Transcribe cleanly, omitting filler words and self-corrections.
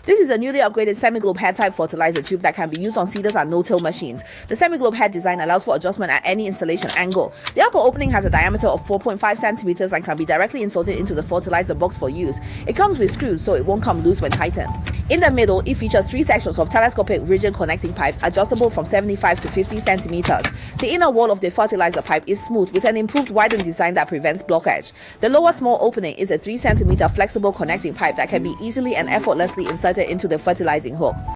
This is a newly upgraded semi-globe head type fertilizer tube that can be used on seeders and no-till machines. The semi-globe head design allows for adjustment at any installation angle. The upper opening has a diameter of 4.5 centimeters and can be directly inserted into the fertilizer box for use. It comes with screws so it won't come loose when tightened. In the middle, it features 3 sections of telescopic rigid connecting pipes adjustable from 75 to 50 centimeters. The inner wall of the fertilizer pipe is smooth with an improved widened design that prevents blockage. The lower small opening is a 3 centimeter flexible connecting pipe that can be easily and effortlessly inserted into the fertilizing hook.